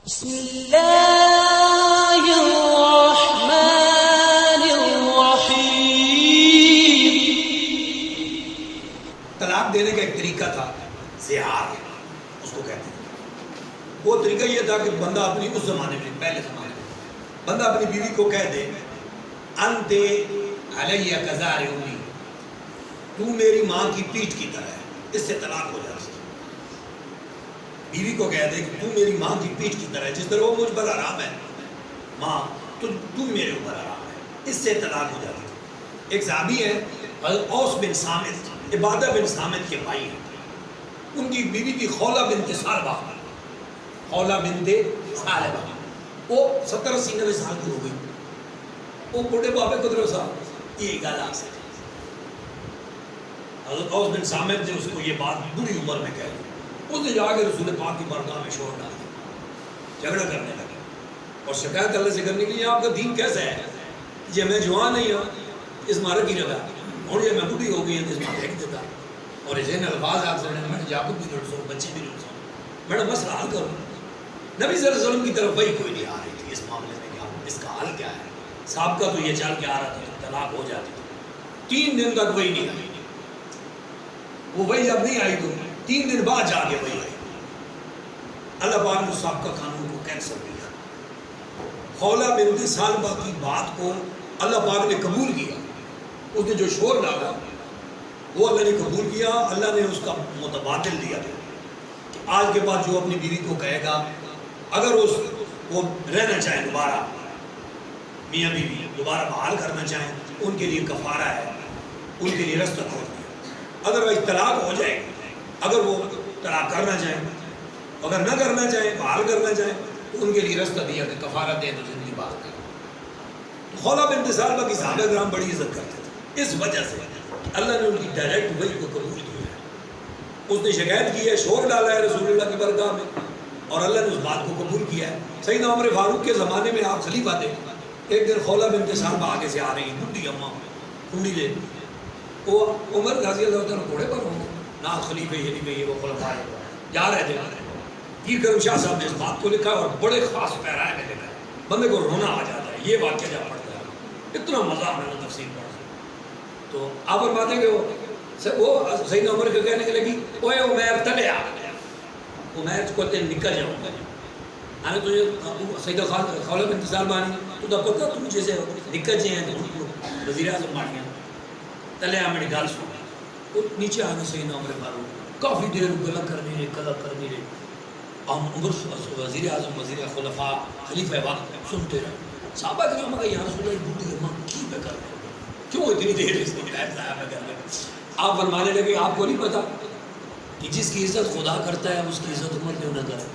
بسم اللہ الرحمن الرحیم۔ طلاق دینے کا ایک طریقہ تھا زہار اس کو کہتے ہیں۔ وہ طریقہ یہ تھا کہ بندہ اپنی اس زمانے میں پہلے زمانے میں بندہ اپنی بیوی کو کہہ دے انت علیہ کزار امی، تو میری ماں کی پیٹھ کی طرح ہے، اس سے طلاق ہو جاتی ہے۔ بیوی کو کہہ دے کہ تو میری ماں کی پیٹھ کی طرح ہے، جس طرح وہ مجھ پر حرام ہے ماں تو میرے اوپر حرام ہے، اس سے طلاق ہو جاتی ہے۔ ایک صحابی ہے حضرت اوس بن صامت، عبادہ بن صامت کے بھائی ہیں، ان کی بیوی تھی خولہ بنت ثعلبہ، خولہ بنت ثعلبہ، وہ 70-80-90 سال کی ہو گئی۔ وہ بڑے بابے قدر صاحب یہ گل آ سکتی، حضرت اوس بن صامت نے اس کو یہ بات بری عمر میں کہہ دی۔ اس نے جا کے رسول پاک کی بارگاہ میں شور ڈال دیا، جھگڑا کرنے لگے اور شکایت اللہ سے کرنے کے لیے آپ کا دین کیسا ہے؟ یہ میں جوان نہیں ہوں اس مارے کی جگہ، اور یہ میں بڑھی ہو گئی ہے اس مارے پھینک دیتا، اور اسے الفاظ آپ سے میں جاکب بھی لڑ سو بچے بھی لڑ سو، میں نے مسئلہ حل کروں۔ نبی صلی اللہ علیہ وسلم کی طرف وہی کوئی نہیں آ رہی تھی اس معاملے میں، کیا اس کا حل کیا ہے؟ صاحب کا تو یہ چل کے آ رہا تھا طلاق ہو جاتی تھی، 3 دن تک وہی نہیں آئی، وہ وہی جب نہیں آئی تو 3 دن بعد جا کے وہی آئی۔ اللہ پاک نے صاحب کا قانون کو کینسل کیا، خولہ بنت ثعلبہ کی بات کو اللہ پاک نے قبول کیا، اس نے جو شور ڈالا وہ اللہ نے قبول کیا۔ اللہ نے اس کا متبادل دیا کہ آج کے بعد جو اپنی بیوی کو کہے گا، اگر وہ رہنا چاہیں دوبارہ میاں بیوی دوبارہ بحال کرنا چاہیں، ان کے لیے کفارہ ہے، ان کے لیے رستہ کھول دیا، ادروائز طلاق ہو جائے گی۔ اگر وہ طلاق کرنا چاہیں، اگر نہ کرنا چاہیں، بحال کرنا چاہیں تو ان کے لیے رستہ دیا کہ کفارہ دیں تو زندگی بات کریں۔ خولہ بنت ثعلبہ کی صحابہ کرام بڑی عزت کرتے تھے، اس وجہ سے اللہ نے ان کی ڈائریکٹ وحی کو قبول کیا ہے۔ اس نے شکایت کی ہے، شور ڈالا ہے رسول اللہ کی بارگاہ میں، اور اللہ نے اس بات کو قبول کیا ہے۔ سیدنا عمر فاروق کے زمانے میں آپ خلیفہ تھے، ایک دن خولہ بنت ثعلبہ آگے سے آ رہی ہیں، بڈھی اماں کوڑی لے، وہ عمر رضی اللہ عنہ گھوڑے پر ہوں گے نہ خلیفہ یہ نہیں یہ وہ خلفاء جا رہے تھے، پیر کرم شاہ صاحب نے اس بات کو لکھا اور بڑے خاص پیرائے میں لکھا ہے، بندے کو رونا آ جاتا ہے یہ واقعہ جب پڑھتا ہے، اتنا مزہ میں نے تفسیر پڑھا۔ تو آپ فرماتے ہیں کہ وہ سیدنا عمر کے کہنے کے لگی اوے عمیر تلے آ، عمیر کو تے نکل جاؤں گا، آنے تجھے سیدہ خولہ بنت ثعلبہ آنی تو دا پتہ تو مجھے سے نکل جائیں تو وزیر اعظم مانیاں تلے آ میری گال سن۔ وہ نیچے آنے سیدنا عمر فاروق کافی دیر گلا کرنے رہے، عمر وزیر اعظم وزیر خلفاء خلیفہ وقت سنتے رہے۔ صحابہ کرام کا یا رسول اللہ بوٹی اماں کی پہ کر رہے، کیوں اتنی دیر اس نے کہا صاحب کر رہے؟ آپ فرمانے لگے آپ کو نہیں پتا کہ جس کی عزت خدا کرتا ہے اس کی عزت عمر کیوں نہ کرے؟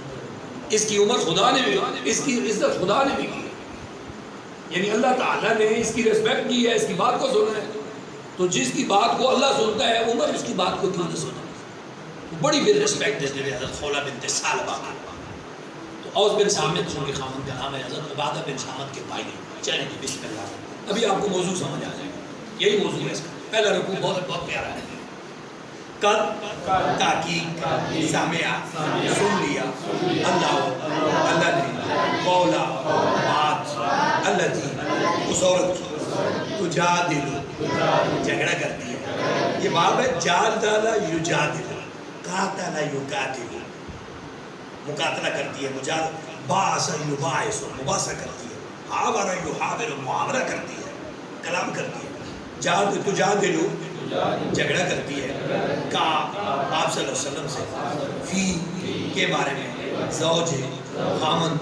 اس کی عمر خدا نے بھی، اس کی عزت خدا نے بھی کی، یعنی اللہ تعالیٰ نے اس کی ریسپیکٹ کی ہے، اس کی بات کو سنا ہے، تو جس کی بات کو اللہ سنتا ہے عمر اس کی بات کو کیوں نہ سنا؟ بڑی بھی ریسپیکٹ دیتے تھے حضرت خولہ بنت ثعلبہ کا۔ تو اوس بن صامت ان کے خامن کا نام ہے، حضرت عبادہ بن صامت کے بھائی ہیں۔ چلیں جی بسم اللہ، ابھی آپ کو موضوع سمجھ آ جائے گا، یہی موضوع ہے اس کا۔ پہلا رکوع بہت پیارا ہے، قد تاکید سامعہ سن لیا، اللہ نے قولا بات التی اس عورت کی تجادل جھگڑا کرتی ہے، یہ باب ہے جادل یجادل، قاتل یقاتل، مقاتلہ کرتی ہے، مجادل باعث یباعث مباحثہ کرتی ہے، حاور یحاور محاورہ کرتی ہے، کلام کرتی ہے، تجادل جھگڑا کرتی ہے، کا آپ صلی اللہ علیہ وسلم سے فی کے بارے میں، زوج خامن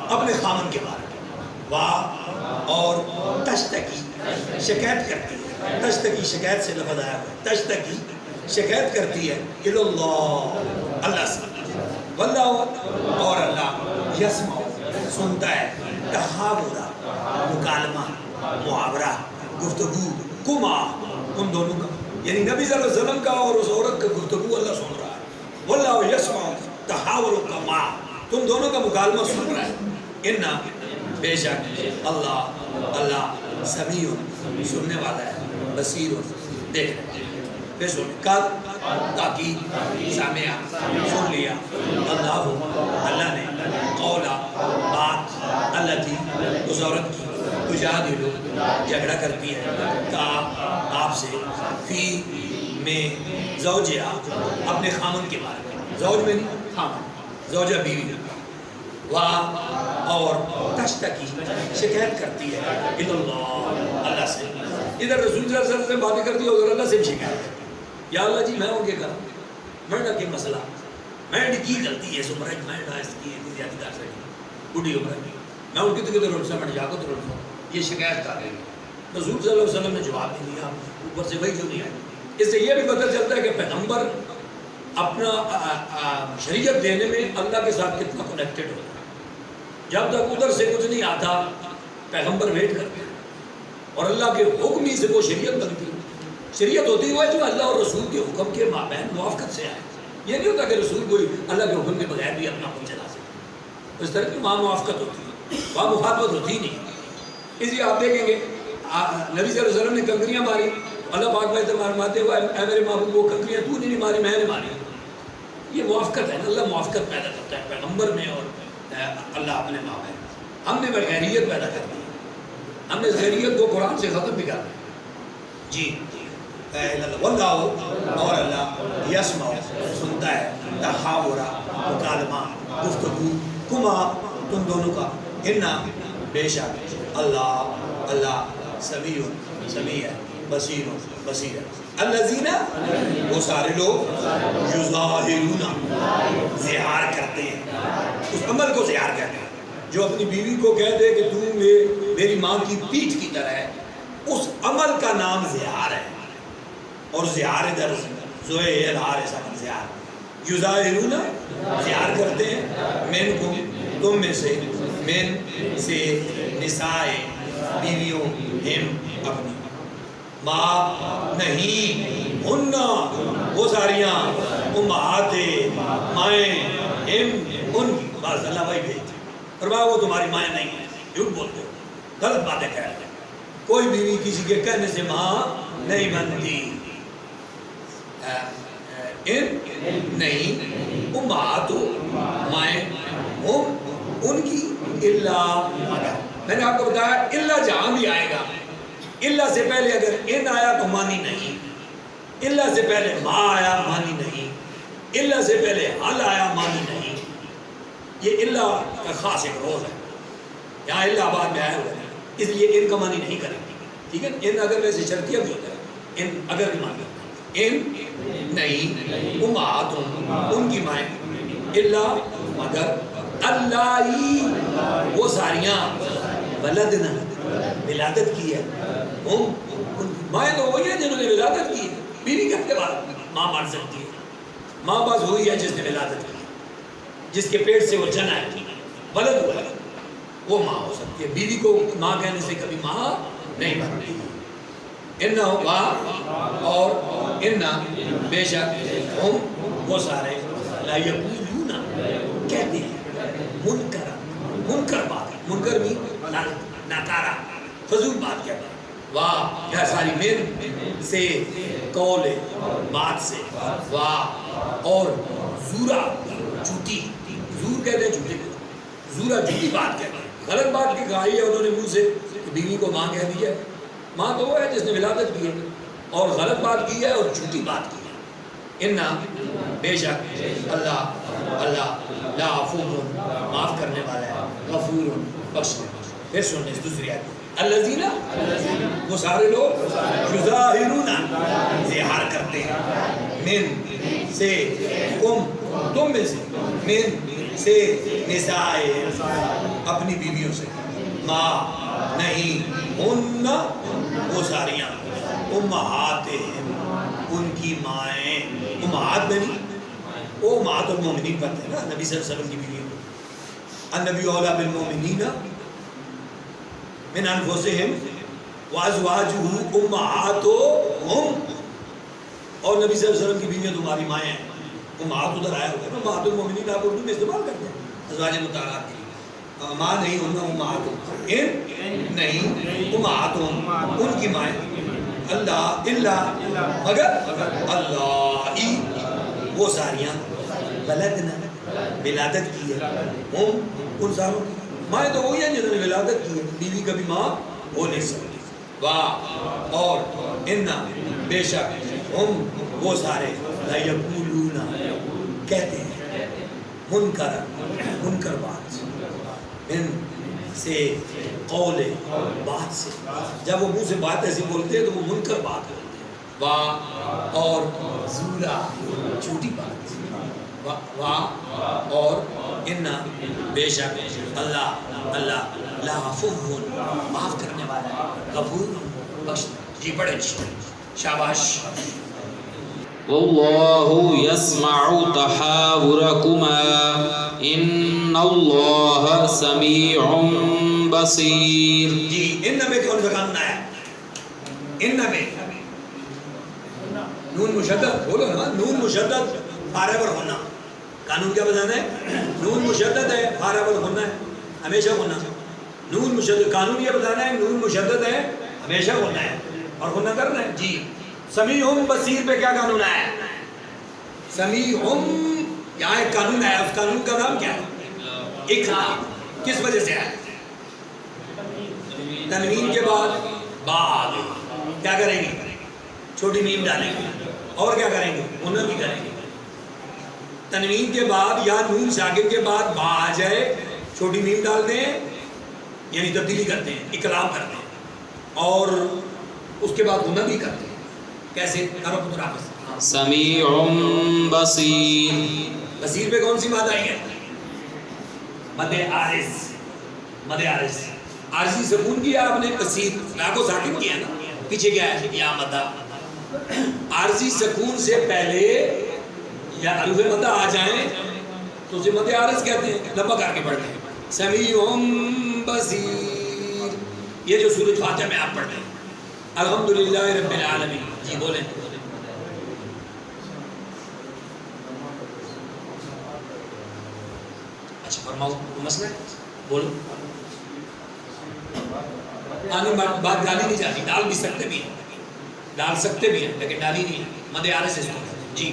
اپنے خامن کے بارے میں، اور تشتکی شکایت کرتی ہے، تشتکی شکایت سے لفظ آیا ہے، تشتکی شکایت کرتی ہے اللہ اللہ سے، واللہ اور اللہ یسمع سنتا ہے، تحاورہ مکالمہ محاورہ گفتگو کما ان دونوں کا، یعنی نبی صلی اللہ علیہ وسلم کا اور اس عورت کا گفتگو اللہ سن رہا ہے، واللہ یسمع تحاورکما تم دونوں کا مکالمہ سن رہا ہے، انا بے شک اللہ سمیع سننے والا ہے، بصیر دیکھ رہا ہے۔ پھر سن قد تاکید سامعہ سن لیا، اللہ نے قول جھگڑا کرتی ہے کا آپ سے فی میں زوجہ اپنے خامن کے بارے میں، زوج میں نہیں خامن، زوجہ بیوی، اور تشتکی شکایت کرتی ہے اللہ اللہ سے، ادھر رسول صلی اللہ علیہ وسلم سے باتیں کرتی ہے، ادھر اللہ سے بھی شکایت کرتی ہے، یا اللہ جی میں ان کے گھر میں نہ کہ مسئلہ میں کی غلطی ہے سمرج میں نہ اس کی زیادتی کر سکی بڑھی عمر کی میں ان کی تو کدھر رلسا میں جاگو تو رلسا، یہ شکایت کر رہی ہے۔ رسول صلی اللہ علیہ وسلم نے جواب نہیں دیا، اوپر سے وہی جو نہیں آئی۔ اس سے یہ بھی پتہ چلتا ہے کہ پیغمبر اپنا شریعت دینے میں اللہ کے ساتھ کتنا کنیکٹڈ ہوتا ہے۔ جب تک ادھر سے کچھ نہیں آتا پیغمبر ویٹ کرتے ہیں، اور اللہ کے حکم ہی سے وہ شریعت بنتی ہے۔ شریعت ہوتی ہے جو اللہ اور رسول کے حکم کے مابین موافقت سے آئے۔ یہ نہیں ہوتا کہ رسول کوئی اللہ کے حکم کے بغیر بھی اپنا حکم چلا سکے، اس طرح کی وہاں موافقت ہوتی ہے، وہاں مخاطبت ہوتی ہی نہیں۔ اس لیے آپ دیکھیں گے نبی صلی اللہ علیہ وسلم نے کنکریاں ماری، اللہ پاک میں فرماتے ہوئے اے میرے محبوب وہ کنکریاں تو نہیں ماری میں نے ماری۔ یہ موافقت ہے، اللہ موافقت پیدا کرتا ہے پیغمبر میں اور اللہ اپنے مابین۔ ہم نے غیریت پیدا کر دی، ہم نے غیریت کو قرآن سے ختم بھی کر دیا۔ جی واللہ اور اللہ یسمع سنتا ہے تحاورا مکالمہ گفتگو کما تم دونوں کا، انا بے شک اللہ اللہ سمیع سمیع ہے، بصیر بصیر ہے۔ الذین وہ سارے لوگ یظاہرون زہار کرتے ہیں، اس عمل کو زہار کہتے ہیں جو اپنی بیوی کو کہہ دے کہ تو میری ماں کی پیٹھ کی طرح ہے، اس عمل کا نام زہار ہے۔ اور زہار ادھر زوئے الہار ایسا من زہار، یظاہرون زہار کرتے ہیں، منکم تم میں سے، من سے نسائے بیویوں، ہم اپنی، ماں نہیں ہننا وہ ساریاں، امہات مائیں، ہم ان کی، بس اللہ بھائی بھیجتے فرمایا وہ تمہاری مائیں نہیں ہیں، جھوٹ بولتے ہو، غلط باتیں کہتے ہیں، کوئی بیوی کسی کے کہنے سے ماں نہیں بنتی۔ نہیں امہات مائیں ہم ان کی، اللہ مگر میں نے آپ کو بتایا اللہ جہاں بھی آئے گا، اللہ سے پہلے اگر ان آیا تو مانی نہیں، اللہ سے پہلے ماں آیا مانی نہیں، اللہ سے پہلے حل آیا مانی نہیں، یہ اللہ کا خاص ایک روز ہے، یہاں اللہ آباد میں آیا ہوا ہے، اس لیے ان کا مانی نہیں کریں گے، ٹھیک ہے۔ ان اگر ویسے شرطیہ بھی ہوتا ہے، ان اگر بھی مانی ان نہیں امہات ان کی مائیں، اللہ مگر اللہ ہی وہ ساریاں ولدنا ولادت کی ہے، ہم ان کی مائیں تو وہی ہیں جنہوں نے ولادت کی ہے۔ بیوی کب کے بعد ماں مان سکتی ہے؟ ماں باز ہوئی ہے جس نے ولادت کی، جس کے پیٹ سے وہ جنا ہے، ولد ہوا ہے، وہ ماں ہو سکتی ہے۔ بیوی کو ماں کہنے سے کبھی ماں نہیں بنتی۔ انہا اور انہا بے شک ہم وہ سارے لا یقولون کہتے ہیں منکر بات، منکر بھی ناکارہ فضول بات کہتے ہیں، واہ یہ ساری من سے قول بات سے، واہ اور زورا جھوٹی، زور کہتے ہیں جھوٹے کو، زورا جھوٹی بات کہتے ہیں، غلط بات کی کہائی ہے انہوں نے منہ سے، بیوی کو ماں کہہ دیا، ماں تو وہ ہے جس نے ولادت کی ہے، اور غلط بات کی ہے اور جھوٹی بات کی ہے۔ انہا بے شک اللہ اللہ لا عفو معاف کرنے والا ہے، غفور بخشنے والا۔ پھر سننے اس دوسری آیت، الذین وہ سارے لوگ یظاہرون زہار کرتے ہیں، من سے تم میں سے، من سے نسائے اپنی بیویوں سے، ماں نہیں ہن وہ ساریاں، امہات ان کی مائیں، امہات بنی وہ امہات المومنین پڑھتے ہیں نا نبی صلی اللہ علیہ وسلم کی بیوی، النبی اولیٰ بالمومنین من انفسہم وازواجہ امہاتہم، اور نبی صلی اللہ علیہ وسلم کی بیویاں تمہاری مائیں ہیں۔ امہات ادھر آیا ہوگا نا، امہات المومنین آپ اردو میں استعمال کرتے ہیں ازواج مطہرات کے لیے، ماں نہیں ہن امہات ان نہیں امہات ان کی مائیں، اللہ اللہ مگر اللہ ہی وہ ساریاں ولدنا ولادت کی ہے، ہم ان ساروں کی مائیں تو وہی ہیں جنہوں نے ولادت کی ہے، بیوی کبھی ماں ہو نہیں سکتی۔ واہ اور انا بے شک ہم وہ سارے لیقولون کہتے ہیں منکر بات ان سے قول بات سے، جب وہ منہ سے بات ایسی بولتے ہیں تو وہ منکر بات بولتے ہیں، واہ اور زورا جھوٹی بات، واہ اور انا بے شک اللہ لعفو معاف کرنے والا ہے، غفور بخش، جی بڑے اچھے، شاباش۔ واللہ یسمع تحاورکما ان اللہ سمیع بصیر۔ جی ان میں کون سا قانون آیا؟ ان میں نون مشدد، بولو نا، نون مشدد فارے پر ہونا، قانون کیا بتانا ہے؟ نون مشدد ہے، فارے پر ہونا ہے، ہمیشہ ہونا، نون مشدد، قانون یہ بتانا ہے نون مشدد ہے، ہمیشہ ہونا ہے اور ہونا کرنا ہے۔ جی سمیع بصیر پہ کیا قانون آیا ہے؟ سمیع، یہاں ایک قانون آیا، اس قانون کا نام کیا ہے؟ اقلاب۔ کس وجہ سے آیا؟ تنوین کے بعد کیا کریں گے؟ چھوٹی میم ڈالیں گے، اور کیا کریں گے؟ غنہ بھی کریں گے۔ تنوین کے بعد یا نون ساکن کے بعد با آ جائے، چھوٹی میم ڈال دیں، یعنی تبدیلی کرتے ہیں، اقلاب کرتے ہیں، اور اس کے بعد غنہ بھی کرتے ہیں۔ کیسے؟ کرو پتر آپس۔ سمیع بصیر۔ بصیر پہ کون سی مد آئی ہے؟ مد عارض، مد عارض، عارضی سکون کیا آپ نے، بصیر لا کو ساکن کیا نا، پیچھے کیا ہے؟ یا مدہ۔ عارضی سکون سے پہلے یا حروف مدہ آ جائیں تو اسے مد عارض کہتے ہیں، لمبا کر کے پڑھتے ہیں، سمیع بصیر۔ یہ جو سورۃ فاتحہ میں آپ پڑھتے ہیں، الحمدللہ رب العالمین، جی بولیں۔ اچھا فرماؤ، مسئلہ ہے بولو۔ آنے بات ڈالی نہیں جاتی، ڈال بھی سکتے بھی ہیں، ڈال سکتے بھی ہیں لیکن ڈالی نہیں ہے، مد عارض سے جی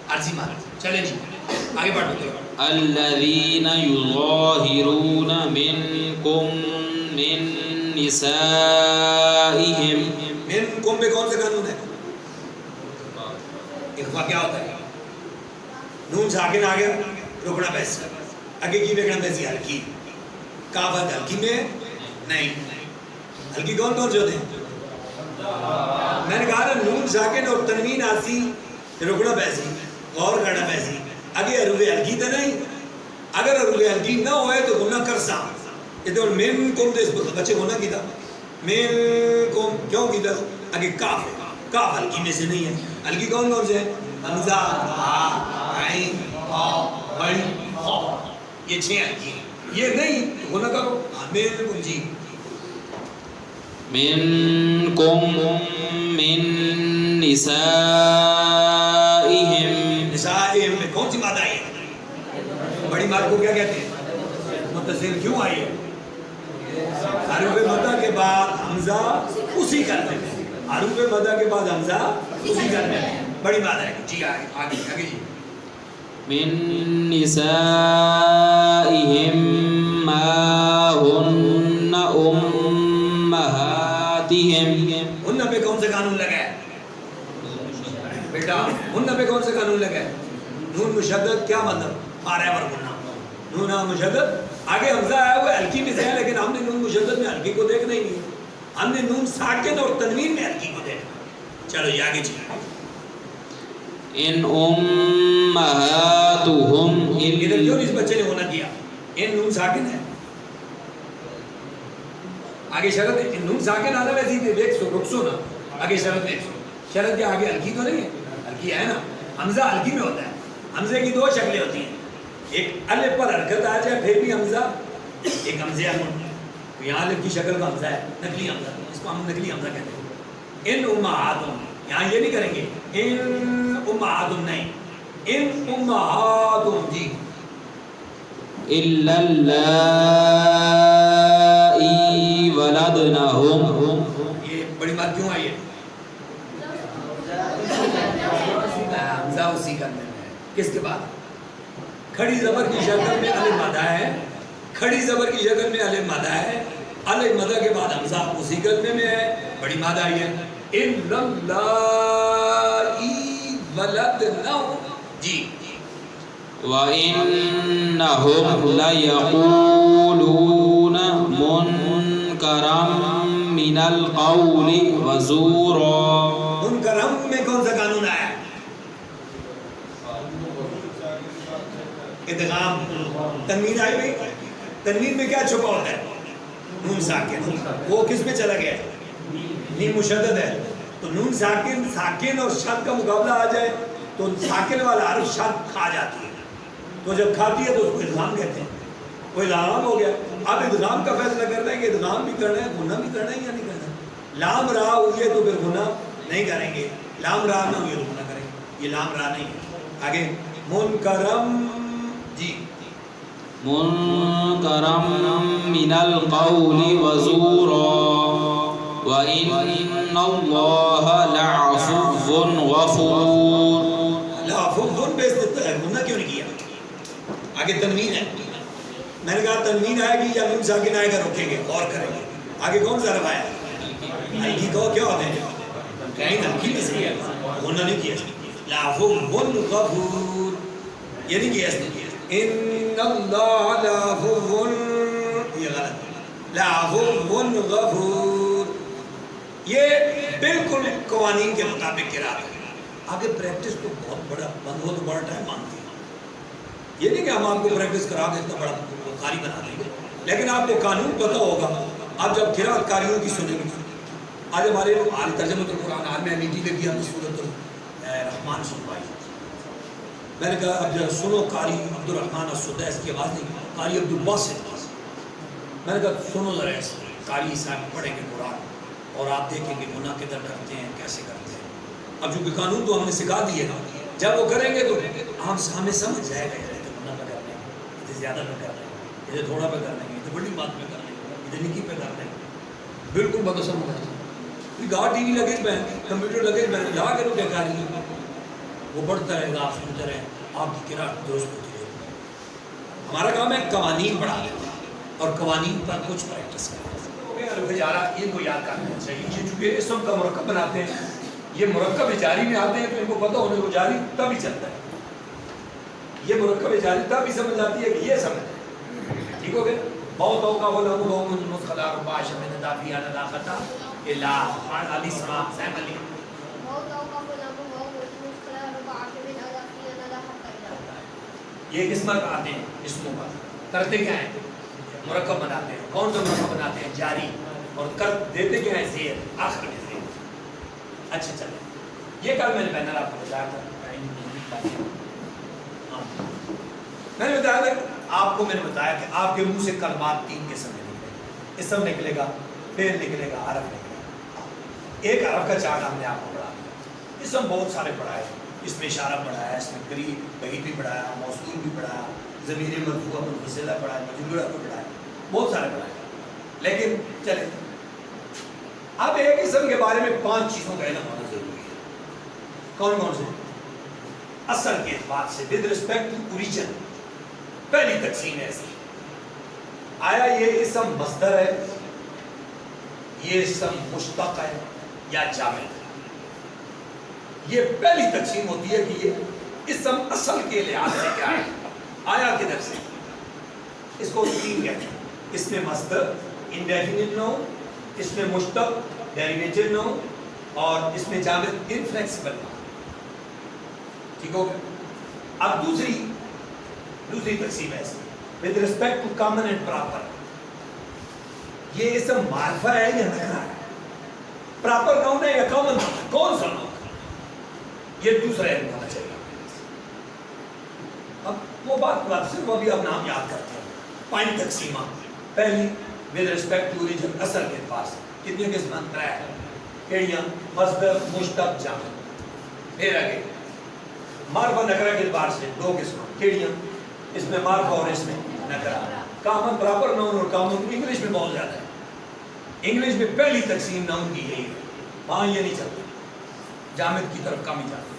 عارضی مانا۔ چلیں جی آگے بڑھ دو۔ الذین یظاہرون منکم من نسائہم۔ منکم پہ کون سا قانون ہے؟ اخفا کیا ہوتا ہے؟ نون ساکن آ گیا، رکنا پیسہ، آگے کی رکنا پیسی ہلکی، کافت ہلکی میں نہیں، ہلکی کون کون سے ہوتے ہیں؟ میں نے کہا نا نون ساکن اور تنوین آسی، رکنا پیسی، غور کرنا پیسی، آگے حروف ہلکی تو نہیں، اگر حروف ہلکی نہ ہوئے تو گناہ کر سا، یہ تو منکم تو اس بچے گناہ کی تھا، منکم کیوں کی تھا؟ آگے کاف ہے، کاف ہلکی میں سے نہیں ہے، ہلکی کون کون سے ہیں؟ حمزہ، ہا، عین، ہا، غین، خا، یہ 6 ہلکی ہیں، یہ نہیں تو گناہ کرو، منکم جی۔ منکم من نسائہم۔ نسائہم میں کون سی ماد آئی ہے؟ بڑی ماد کو کیا کہتے ہیں؟ متصل کیوں آئی ہے؟ حروف مدہ کے بعد حمزہ اسی کرنے میں، حروف مدہ کے بعد حمزہ اسی کرنے میں بڑی ماد ہے۔ جی آگے آگے جی۔ من نسائہم ما ہن امہاتہم۔ ہن پہ کون سے قانون لگا ہے بیٹا؟ ہن پہ کون سے قانون لگا ہے؟ نون مشدد کیا مطلب؟ فارغ ہونا، نون مشدد، آگے حمزہ آیا ہوا ہلکی میں سے ہے لیکن ہم نے نون مشدد میں ہلکی کو دیکھنا ہی نہیں، ہم نے نون ساکن اور تنوین میں ہلکی کو دیکھنا۔ چلو یہ آگے چلیں۔ ان امہاتہم ادھر کیوں اس بچے نے ہونا کیا؟ ان نون ساکن ہے، آگے شرط ہے، نون ساکن آنا ویسے ہی دیکھ سو، رک سو نا، آگے شرط دیکھ سو، شرط کیا؟ آگے ہلکی تو نہیں ہے، ہلکی ہے نا، حمزہ ہلکی میں ہوتا ہے، حمزے کی 2 شکلیں ہوتی ہیں، ایک الف پر حرکت آ جائے پھر بھی حمزہ، ایک حمزے یہاں الف کی شکل کا حمزہ ہے، نقلی حمزہ، اس کو ہم نقلی حمزہ کہتے ہیں۔ ان امہاتہم، یہاں یہ نہیں کریں گے ان امہاتہم، نہیں، ان امہاتہم جی۔ الا اللائی ولدنہم۔ یہ بڑی بات کیوں آئی ہے؟ حمزہ اسی کرنے میں ہے، کس کے بعد؟ کھڑی زبر کی شکل میں الف مادہ ہے، کھڑی زبر کی شکل میں الف مادہ ہے، الف مدہ کے بعد حمزہ اسی کلمے میں ہے، بڑی مادہ آئی ہے ان لَلَّائِ وَلَدْنَهُ جی وَإِنَّهُمْ لَيَقُولُونَ مُنْكَرًا مِنَ الْقَوْلِ وَزُورًا. منکرم میں کون سا قانون آیا؟ ادغام. تنوین آئی ہوئی، تنوین میں کیا چھپا ہوتا ہے؟ نون ساکن. وہ کس میں چلا گیا؟ نیم مشدد ہے، تو نون ساکن اور شد کا مقابلہ آ جائے تو ساکن والا حرف شد کھا جاتی ہے، تو جب کھاتی ہے تو اس کو ادغام کہتے ہیں. وہ ادغام ہو گیا. اب ادغام کا فیصلہ کرنا ہے کہ ادغام بھی کرنا ہے، غنہ بھی کرنا ہے یا نہیں کرنا ہے. لام را ہوئی ہے تو پھر غنہ نہیں کریں گے، لام را نہ ہوئی تو غنہ کریں گے. یہ لام را نہیں ہے. آگے منکرم جی مُنْكَرًا مِنَ الْقَوْلِ وَزُورًا. وَإِنَّ اللَّهَ لَعَفُوٌّ غَفُورٌ. لافظ بے استطاع ہے، غنہ کیوں نہیں کیا؟ آگے تنوین ہے، میں نے کہا تنوین آئے گی یا نون ساکن آئے گا رکھیں گے، غور کریں گے. آگے کون سا رفع ہے؟ ہلکی کو کیا ہوتے ہیں؟ کہیں ہلکی میں سے غنہ نہیں کیا. لافظ غفور یہ نہیں کیا اس نے. ان اللہ لافظ، یہ غلط. لافظ غفور یہ بالکل قوانین کے مطابق قرات ہے. آگے پریکٹس کو بہت بڑا بند ہو تو بڑا ٹائم مانگتی ہے. یہ نہیں کہ ہم آپ کو پریکٹس کرا کے اتنا بڑا قاری بنا دیں گے، لیکن آپ کو قانون پتہ ہوگا. آپ جب قرات کاریوں کی سنیں گے، آج ہمارے عال ترجمۃ القرآن عالم امیٹی نے بھی ہم سورۃ الرحمن سنوائی. میں نے کہا اب جب سنو قاری عبد الرحمن السدیس کی آواز نہیں، قاری عبد الباسط. میں نے کہا سنو ذرا قاری صاحب پڑھیں گے قرآن اور آپ دیکھیں گے گناہ کدھر کرتے ہیں، کیسے کرتے ہیں. اب چونکہ قانون تو ہم نے سکھا دیے نا، جب وہ کریں گے تو ہمیں سمجھ جائے گا یہ گناہ پہ کر لیں گے، یہ زیادہ پہ کر لیں گے، یہ تھوڑا پہ کر لیں گے، یہ بڑی بات پہ کر لیں گے، یہ نکی پہ کر لیں گے. بالکل بہت سمجھ آتا ہے. گاہ ٹی وی لگے میں کمپیوٹر لگے میں لا کے تو کیا کاری وہ بڑھتا رہے گا، آپ سنتے رہیں، آپ کی قرات درست ہوتی رہے گی. ہمارا کام ہے قوانین بڑھا دینا اور قوانین پر کچھ پریکٹس کرنا. جارا ان کو یاد کرنا چاہیے. یہ چونکہ اسم کا مرکب بناتے ہیں، یہ مرکب جاری میں آتے ہیں تو ان کو پتہ ہونے کو جاری تب ہی چلتا ہے. یہ مرکب جاری تب ہی سمجھ آتی ہے کہ یہ سمجھ ٹھیک ہو گیا. بہت اوقا ولہم المثقل اربع من دافیہ لاختا الا علی سما سیم علی. یہ کس پر آتے ہیں؟ اسموں پر. کرتے کیا ہیں؟ مرکب بناتے ہیں. کون سا مرکب بناتے ہیں؟ جاری. اور کر دیتے کیا ہے؟ زیر. آخر میں زیر. اچھا چلے یہ کل میں نے بینر آپ کو بتایا تھا. میں نے بتایا تھا آپ کو، میں نے بتایا کہ آپ کے منہ سے کلمات 3 قسم کے نکلے گا. اسم نکلے گا، فعل نکلے گا، حرف نکلے گا. ایک حرف کا چارٹ ہم نے آپ کو پڑھا. اسم بہت سارے پڑھائے، اس میں اشارہ پڑھایا، اس میں قریب بعید بھی پڑھایا، موصول بھی پڑھایا، ضمیر مرفوع منفصلہ پڑھایا، مجرورہ بھی پڑھایا، بہت سارے پڑھائے. لیکن چلے اب ایک اسم کے بارے میں 5 چیزوں کا علم ہونا ضروری ہے. کون کون سے؟ اصل کے اعتبار سے ود رسپیکٹ ٹو اوریجن. پہلی تقسیم ہے ایسی، آیا یہ اسم مصدر ہے، یہ اسم مشتق ہے یا جامد ہے. یہ پہلی تقسیم ہوتی ہے کہ یہ اسم اصل کے لحاظ سے کیا ہے، آیا کدھر سے. اس کو 3 کہتے ہیں. اس میں مصدر انڈیفینٹ ناؤن، اس میں مشتق ڈیریویٹڈ ناؤن، اور اس میں جامد انفلیکسیبل ناؤن. ٹھیک ہو گیا. اب دوسری تقسیم ہے with respect to common and proper. یہ اسم معرفہ ہے یا نکرہ ہے، پراپر ناؤن ہے یا کامن ناؤن ہے، کون سا ناؤن ہے، یہ دوسرا علم ہونا چاہیے. اب وہ بات صرف ابھی آپ نام یاد کرتے ہیں. 5 تقسیمات. پہلی ود رسپیکٹ ٹو اوریجن اصل کے پاس کتنی قسمیں؟ 3 ہے. کیڑیاں؟ مصدر، مشتق، جامد. پھر آگے معرفہ نکرہ کے اعتبار سے 2 قسمیں. کیڑیاں؟ اس میں معرفہ اور اس میں نکرہ. کامن پراپر ناؤن اور کامن انگلش میں بہت زیادہ ہے. انگلش میں پہلی تقسیم ناؤن کی یہی ہے. وہاں یہ نہیں چلتا، جامد کی طرف کم ہی جاتا.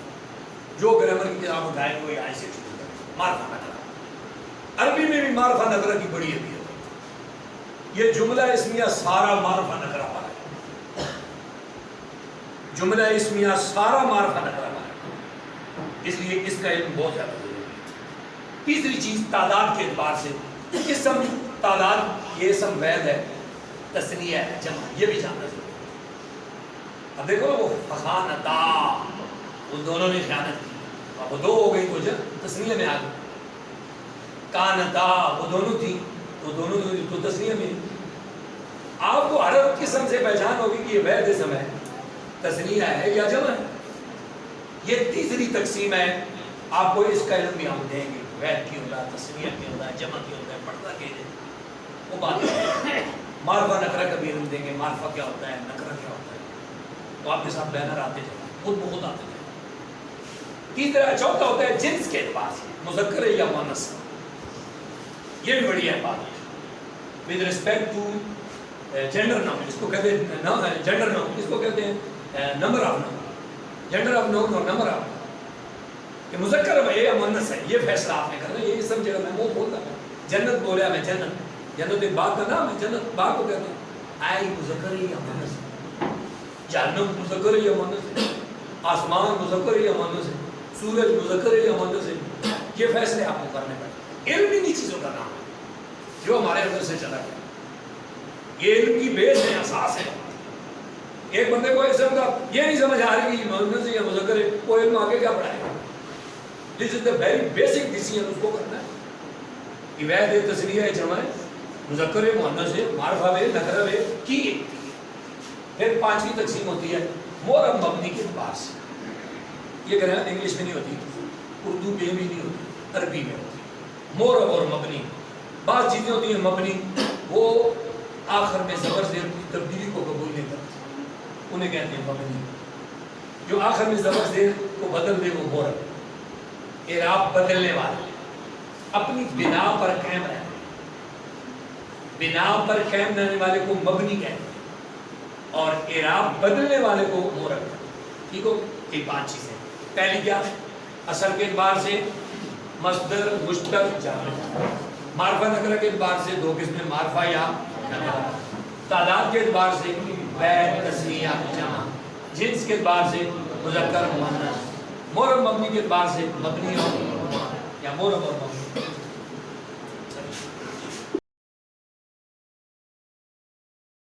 جو گرامر کی کتاب اٹھائے وہ یہاں سے شروع کریں. معرفہ نکرہ. عربی میں بھی معرفہ نکرہ کی بڑی اہمیت ہے. یہ جملہ اسمیہ سارا معرفہ نکرہ پا ہے، جملہ اسمیہ سارا معرفہ نکرہ پا ہے، اس لیے اس کا علم بہت زیادہ ضروری ہے۔ تیسری چیز تعداد کے اعتبار سے، اسم تعداد، یہ اسم وید ہے، تثنیہ ہے، جمع، یہ بھی جاننا ضروری ہے۔ اب دیکھو وہ فخانتا، ان دونوں نے خیانت کی، اب وہ دو ہو گئی تو تثنیہ میں آ گئی۔ کانتا، وہ دونوں تھی تو دونوں تو تثنیہ میں۔ آپ کو عرب قسم سے پہچان ہوگی کہ یہ وید اسم ہے، تثنیہ ہے یا جمع ہے۔ یہ تیسری تقسیم ہے، آپ کو اس کا علم بھی ہم دیں گے، وید کی ہوتا ہے، تثنیہ کی ہوتا ہے، جمع کی ہوتا ہے، پڑھنا کے ہے، وہ بات ہے۔ معرفہ نکرہ کا بھی علم دیں گے، معرفہ کیا ہوتا ہے، نکرہ کیا ہوتا ہے، تو آپ کے ساتھ بینر آتے جائیں، خود بخود آتے جائیں۔ تیسرا چوتھا ہوتا ہے جنس کے اعتبار سے، مذکر یا مؤنث، یہ بھی بڑی ہے بات with respect to gender noun, اس کو کہتے ہیں جینڈر ناؤن، اس کو کہتے ہیں number of noun, gender of noun اور نمبر آف ناؤن، کہ مذکر ہے یا مؤنث ہے، یہ فیصلہ آپ نے کرنا، یہ سمجھے گا۔ میں وہ بولتا ہوں جنت بولیا میں جنت، جنت ایک باغ کا نام ہے، جنت باغ کو کہتے ہیں، آئی مذکر ہے یا مؤنث ہے، جہنم مذکر ہے یا مؤنث ہے، آسمان مذکر ہے یا مؤنث ہے، سورج مذکر ہے یا مؤنث ہے، یہ فیصلے آپ کو کرنے پڑیں۔ علم انہی چیزوں کا نام ہے جو ہمارے اندر سے چلا گیا، یہ علم کی بیس ہے، اساس ہے۔ ایک بندے کو اسم کا یہ نہیں سمجھ آ رہی کہ مؤنث ہے یا مذکر ہے، وہ علم آگے کیا پڑھائے گا؟ دس از دا ویری بیسک ڈیسیژن اس کو کرنا ہے کہ وید ہے، تثنیہ ہے، جمع ہے، مذکر ہے، مؤنث ہے، معرفہ ہے، نکرہ ہے، کی ہے۔ پھر پانچویں تقسیم ہوتی ہے مورب مبنی کے اعتبار سے، یہ کہنا انگلش میں نہیں ہوتی، اردو میں بھی نہیں ہوتی، عربی میں ہوتی ہے۔ مورب اور مبنی، بعض چیزیں ہوتی ہیں مبنی، وہ آخر میں زبر زیر کی تبدیلی کو قبول نہیں کرتی، انہیں کہتے ہیں مبنی۔ جو آخر میں زبر زیر کو بدل دے وہ مورب، اعراب بدلنے والے، اپنی بنا پر قائم رہنے، بنا پر قائم رہنے والے کو مبنی کہتے ہیں، اور اعراب بدلنے والے کو مورب کہتے ہیں۔ ٹھیک ہو؟ یہ پانچ چیزیں۔ پہلی کیا؟ اصل کے اعتبار سے مصدر، مشتق، جامع۔ معرفہ نکرہ کے اعتبار سے دو قسمیں، معرفہ یا نکرہ۔ تعداد کے اعتبار سے وید، تثنیہ، جمع۔ جنس کے اعتبار سے مذکر، مؤنث۔ مورب مبنی کے اعتبار سے مبنی اور یا مورب اور مبنی۔